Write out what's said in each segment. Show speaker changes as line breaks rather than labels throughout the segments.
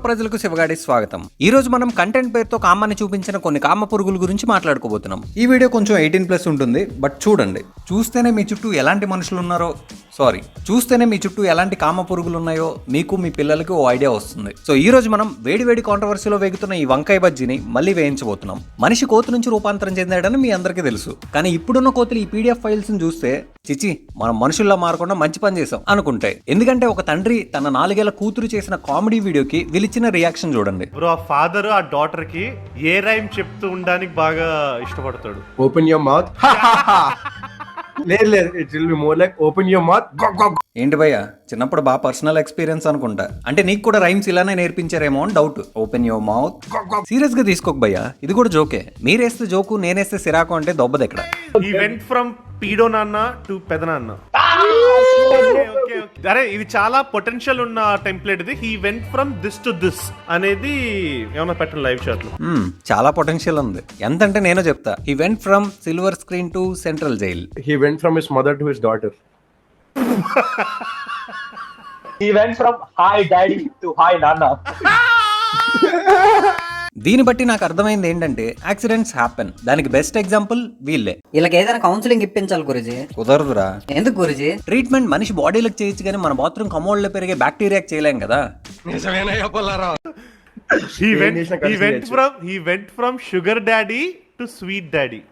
ప్రజలకు శివగాడి స్వాగతం. ఈ రోజు మనం కంటెంట్ పేరుతో కామాన్ని చూపించిన కొన్ని కామ పురుగుల గురించి మాట్లాడుకోబోతున్నాం. ఈ వీడియో కొంచెం 18+ ఉంటుంది, బట్ చూడండి. చూస్తేనే మీ చుట్టూ ఎలాంటి మనుషులు ఉన్నారో చూస్తేనే మీ చుట్టూ ఎలాంటి కామ పురుగులు ఉన్నాయో మీకు మీ పిల్లలకి ఓ ఐడియా వస్తుంది. సో ఈ రోజు మనం వేడి కాంట్రవర్సీలో వేగుతున్న ఈ వంకాయ బజ్జీని మళ్ళీ వేయించబోతున్నాం. మనిషి కోతి నుంచి రూపాంతరం చెందాడని మీ అందరికీ తెలుసు. కానీ ఇప్పుడున్న కోతులు ఈ PDF ఫైల్స్ ని చూస్తే చిచి మనం మనుషుల్లా మారకుండా మంచి పని చేసాం అనుకుంటే. ఎందుకంటే ఒక తండ్రి తన 4 ఏళ్ల కూతురు చేసిన కామెడీ వీడియోకి వీళ్ళిచ్చిన రియాక్షన్ చూడండి.
బ్రో ఆ ఫాదర్ ఆ డాటర్ కి ఏ రైమ్ చెప్తూ ఉండడానికి బాగా ఇష్టపడతాడు.
Open your mouth. లేదు it will be more like open your mouth.
ఏంటి భయ్య, చిన్నప్పుడు బాగా పర్సనల్ ఎక్స్పీరియన్స్ అనుకుంటా. అంటే నీకు కూడా రైమ్స్ ఇలానే నేర్పించారేమో అని doubt. Open your mouth. Serious గా తీసుకోక భయ్య, ఇది కూడా జోకే. మీరేస్తే జోకు, నేనేస్తే సిరాకు అంటే దొబ్బది ఎక్కడ.
హీ వెంట్ ఫ్రమ్ పీడో నాన్న టు పెదనాన్న. అరే ఇది చాలా పొటెన్షియల్ ఉన్న టెంప్లెట్ ఇది. He went from this to this అనేది ఏమన్నా పెట్టండి లైవ్ షాట్ లో.
చాలా పొటెన్షియల్ ఉంది. ఎంతంటే నేను చెప్తా. He went from silver screen to central jail.
He went from his mother to his daughter.
He went from hi daddy to hi nana.
దీన్ని బట్టి నాకు అర్థమైంది ఏంటంటే యాక్సిడెంట్స్ హ్యాపెన్. దానికి బెస్ట్ ఎగ్జాంపుల్ వీళ్ళే.
వీళ్ళకి ఏదైనా కౌన్సిలింగ్ ఇప్పించాలి గురుజీ.
కుదరదురా.
ఎందుకు గురుజీ?
ట్రీట్మెంట్ మనిషి బాడీలోకి చేయొచ్చు కానీ మన బాత్రూమ్ కమోడ్లో పెరిగే బ్యాక్టీరియాకి చేయలేం కదా.
He went from sugar daddy to sweet daddy.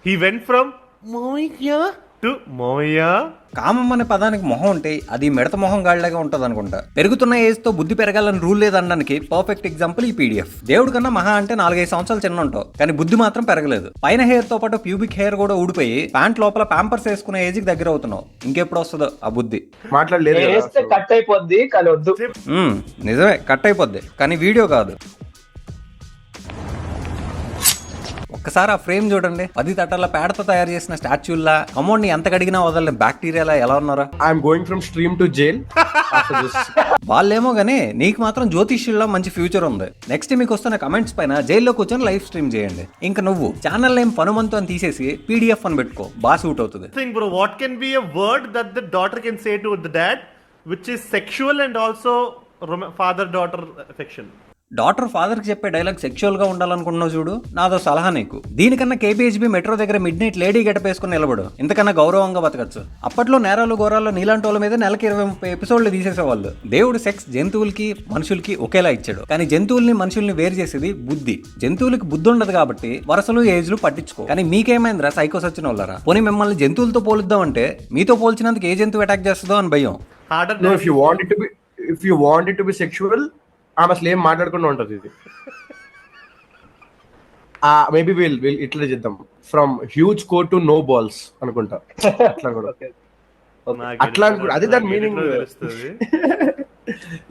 He went from Moya to Moya.
కామం అనే పదానికి మొహం ఉంటే అది మిడత మొహం గాడిలాగా ఉంటది అనుకుంటా. పెరుగుతున్న ఏజ్ తో బుద్ధి పెరగాలని రూల్ లేదనడానికి పర్ఫెక్ట్ ఎగ్జాంపుల్ ఈ PDF. దేవుడి కన్నా మహా అంటే 4-5 సంవత్సరాలు చిన్న ఉంటావు, కానీ బుద్ధి మాత్రం పెరగలేదు. పైన హెయిర్ తో పాటు ప్యూబిక్ హెయిర్ కూడా ఊడిపోయి ప్యాంట్ లోపల ప్యాంపర్స్ వేసుకునే ఏజ్ కి దగ్గర అవుతున్నావు. ఇంకెప్పుడు వస్తుందో ఆ బుద్ధి.
మాట్లాడలేదు.
కట్ అయిపోద్ది కానీ వద్దు.
నిజమే, కట్ అయిపోద్ది కానీ వీడియో కాదు. ఒక్కసారి ఆ ఫ్రేమ్ చూడండి. 10 తట్టాల పేడతో తయారు చేసిన స్టాచ్యూల్లా కమోడ్ ని ఎంత కడిగినా వదలని బ్యాక్టీరియాలా ఎలా ఉన్నారా.
I'm going from stream to jail after this.
వాళ్ళేమో గానీ నీకు మాత్రం జ్యోతిష్యుల్లో మంచి ఫ్యూచర్ ఉంది. నెక్స్ట్ మీకు వస్తున్న కమెంట్స్ పైన జైల్లో కూర్చొని లైవ్ స్ట్రీమ్ చేయండి. ఇంకా నువ్వు ఛానల్ నేమ్ ఫనుమంతు అని తీసేసి PDF అని పెట్టుకో, బాగా సూట్ అవుతుంది.
Think bro, what can be a word that the daughter can say to the dad which is sexual and also father daughter affection?
Daughter father కి చెప్పే డైలాగ్ సెక్షువల్ గా ఉండాలనుకుంటున్నావు చూడు, నాదో సలహా నీకు. దీనికన్నా KPHB మెట్రో దగ్గర మిడ్ నైట్ లేడీ గెటప్ వేసుకుని నిలబడు. ఇంతకన్నా గౌరవంగా బతకచ్చు. అప్పట్లో నేరాలు ఘోరాల్లో నీలాంటి వాళ్ళ మీద నెలకి 20-30 ఎపిసోడ్లు తీసేసేవాళ్ళు. దేవుడు సెక్స్ జంతువులకి మనుషులకి ఒకేలా ఇచ్చాడు, కానీ జంతువుల్ని మనుషుల్ని వేరు చేసేది బుద్ధి. జంతువులకి బుద్ధి ఉండదు కాబట్టి వరసలు ఏజ్లు పట్టించుకో. కానీ మీకేమైందిరా సైకోస్ వచ్చిన వాళ్ళరా? పోనీ మిమ్మల్ని జంతువులతో పోలుద్దాం అంటే మీతో పోల్చినందుకు ఏ జంతువు అటాక్ చేస్తుందో అని భయం.
If you want it to be sexual, ఆమె అసలు ఏం మాట్లాడకుండా ఉంటది. ఇది మేబీ విల్ ఇట్లా చేద్దాం. From huge quote to no balls అనుకుంటా. అట్లా కూడా అట్లా అదే దాని మీనింగ్.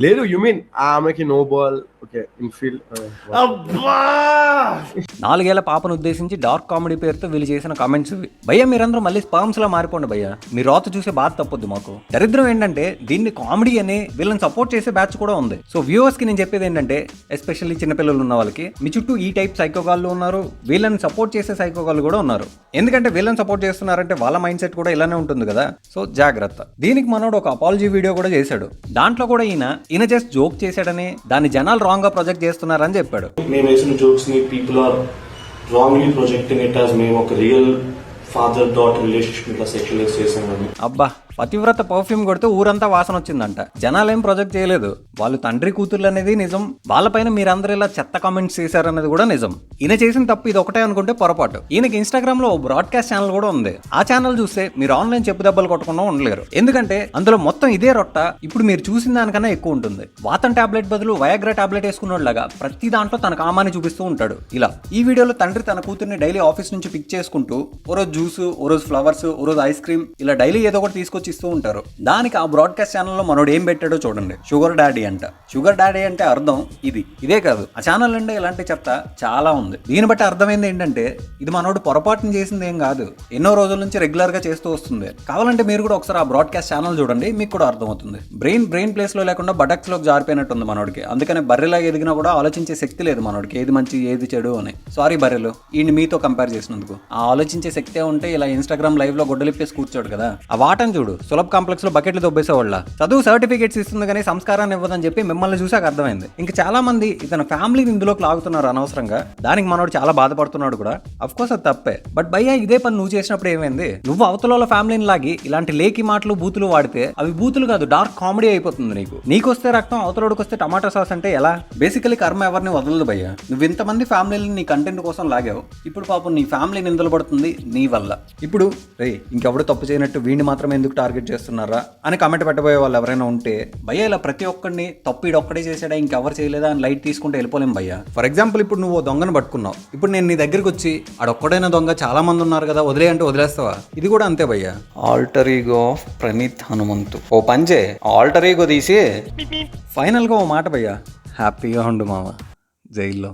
లేదు యు మీన్ ఆమెకి no ball. Okay in feel.
4 ఏళ్ల పాపను ఉద్దేశించి డార్క్ కామెడీ పేరుతో వీళ్ళు చేసిన కామెంట్స్ ఇవి. భయ్య మీరందరూ మళ్ళీ స్పామ్స్ లా మారిపోండి భయ్య. మీ రాత చూసే బాధ తప్పొద్దు మాకు. దరిద్రం ఏంటంటే దీన్ని కామెడీ అని వీళ్ళని సపోర్ట్ చేసే బ్యాచ్ కూడా ఉంది. సో వ్యూవర్స్ కి నేను చెప్పేది ఏంటంటే, ఎస్పెషల్లీ చిన్నపిల్లలు ఉన్న వాళ్ళకి, మీ చుట్టూ ఈ టైప్ సైకోగాళ్ళు ఉన్నారు, వీళ్ళని సపోర్ట్ చేసే సైకోగాళ్ళు కూడా ఉన్నారు. ఎందుకంటే వీళ్ళని సపోర్ట్ చేస్తున్నారంటే వాళ్ళ మైండ్ సెట్ కూడా ఇలానే ఉంటుంది కదా. సో జాగ్రత్త. దీనికి మనోడు ఒక అపాలజీ వీడియో కూడా చేశాడు. దాంట్లో కూడా ఈయన జస్ట్ జోక్ చేశాడని, దాన్ని జనాలు రాంగ్ గా ప్రొజెక్ట్ చేస్తున్నారని చెప్పాడు.
మేము వేసిన జోక్స్ ని people are wrongly projecting it as మేము ఒక రియల్ ఫాదర్ డాటర్ రిలేషన్షిప్ ఇట్లా సెక్షువలైజ్ చేసామని.
అబ్బా, పతివ్రత పర్ఫ్యూమ్ కొడితే ఊరంతా వాసన వచ్చిందంట. జనాలేం ప్రొజెక్ట్ చేయలేదు. వాళ్ళు తండ్రి కూతుర్లు అనేది నిజం. వాళ్ళపైన మీరందరూ ఇలా చెత్త కామెంట్స్ చేశారనేది కూడా నిజం. ఈయన చేసిన తప్పు ఇది ఒకటే అనుకుంటే పొరపాటు. ఈయనకి ఇన్స్టాగ్రామ్ లో బ్రాడ్కాస్ట్ ఛానల్ కూడా ఉంది. ఆ ఛానల్ చూస్తే మీరు ఆన్లైన్ చెప్పు దెబ్బలు కొట్టకుండా ఉండలేరు. ఎందుకంటే అందులో మొత్తం ఇదే రొట్ట ఇప్పుడు మీరు చూసిన దానికన్నా ఎక్కువ ఉంటుంది. వాతం టాబ్లెట్ బదులు వయాగ్రా టాబ్లెట్ వేసుకున్నలాగా ప్రతి దాంట్లో తన కామాన్ని చూపిస్తూ ఉంటాడు. ఇలా ఈ వీడియోలో తండ్రి తన కూతుర్ని డైలీ ఆఫీస్ నుంచి పిక్ చేసుకుంటూ ఓ రోజు జ్యూస్, ఓ రోజు ఫ్లవర్స్, ఓ రోజు ఐస్ క్రీమ్, ఇలా డైలీ ఏదో ఒకటి తీసుకొచ్చి ఇస్తూ ఉంటారు. దానికి ఆ బ్రాడ్కాస్ట్ ఛానల్లో మనోడు ఏం పెట్టాడో చూడండి. షుగర్ డాడీ అంట. షుగర్ డాడీ అంటే అర్థం ఇదే కాదు. ఆ ఛానల్ అంటే ఇలాంటి చెత్త చాలా ఉంది. దీన్ని బట్టి అర్థమైంది ఏంటంటే ఇది మనోడు పొరపాటున చేసింది ఏం కాదు, ఎన్నో రోజుల నుంచి రెగ్యులర్ గా చేస్తూ వస్తుంది. కావాలంటే మీరు కూడా ఒకసారి ఆ బ్రాడ్కాస్ట్ ఛానల్ చూడండి, మీకు కూడా అర్థమవుతుంది. బ్రెయిన్ ప్లేస్ లో లేకుండా బటక్స్ లోకి జారిపోయినట్టుంది మనోడికి. అందుకని బర్రెలా ఎదిగినా కూడా ఆలోచించే శక్తి లేదు మనోడికి, ఏది మంచి ఏది చెడు అని. సారీ బర్రెలు, ఈ మీతో కంపేర్ చేసినందుకు. ఆ ఆలోచించే శక్తే ఉంటే ఇలా ఇన్స్టాగ్రామ్ లైవ్ లో గొడ్డలిప్పేసి కూర్చోడు కదా. ఆ వాటని చూడు, చూడు సులభ్ కాంప్లెక్స్ లో బకెట్లు దొబ్బేసేవాళ్ళ. చదువు సర్టిఫికేట్స్ ఇస్తుంది కానీ సంస్కారాన్ని ఇవ్వదని చెప్పి మిమ్మల్ని చూసాక అర్థమైంది. ఇంకా చాలా మంది ఇతను ఫ్యామిలీని ఇందులోకి లాగుతున్నారు అనవసరంగా. దానికి మనోడు చాలా బాధపడుతున్నాడు కూడా. అఫ్ కోర్స్ అది తప్పే. బట్ భయ్యా ఇదే పని నువ్వు చేసినప్పుడు ఏమైంది? నువ్వు అవతల ఫ్యామిలీని లాగి ఇలాంటి లేకి మాటలు బూతులు వాడితే అవి బూతులు కాదు, డార్క్ కామెడీ అయిపోతుంది. నీకొస్తే రక్తం అవతలోడికి వస్తే టమాటా సాస్ అంటే ఎలా? బేసికలీ కర్మ ఎవరిని వదలదు భయ్యా. నువ్వు ఇంతమంది ఫ్యామిలీని నీ కంటెంట్ కోసం లాగావు. ఇప్పుడు పాపం నీ ఫ్యామిలీ నిందలు పడుతుంది నీ వల్ల. ఇప్పుడు రే ఇంకెవడు తప్పు చేయనట్టు వీడిని మాత్రమే ఎందుకు టార్గెట్ చేస్తున్నారా అని కమెంట్ పెట్టబోయే వాళ్ళు ఎవరైనా ఉంటే భయ్యా ఇలా ప్రతి ఒక్కడిని తప్పు ఈడు ఒక్కడే చేసాడా ఇంకెవరు చేయలేదా అని లైట్ తీసుకుంటే వెళ్ళిపోలేం భయ్యా. ఫర్ ఎగ్జాంపుల్ ఇప్పుడు నువ్వు దొంగను పట్టుకున్నావు. ఇప్పుడు నేను నీ దగ్గరికి వచ్చి ఆడొక్కడైనా దొంగ చాలా మంది ఉన్నారు కదా వదిలే అంటే వదిలేస్తావా? ఇది కూడా అంతే భయ్యా. Alter ego of Praneeth Hanumanthu. ఓ పంచే ఆల్టర్ ఈగో తీసి ఫైనల్ గా ఓ మాట భయ్యా, హ్యాపీగా ఉండు మామ జైల్లో.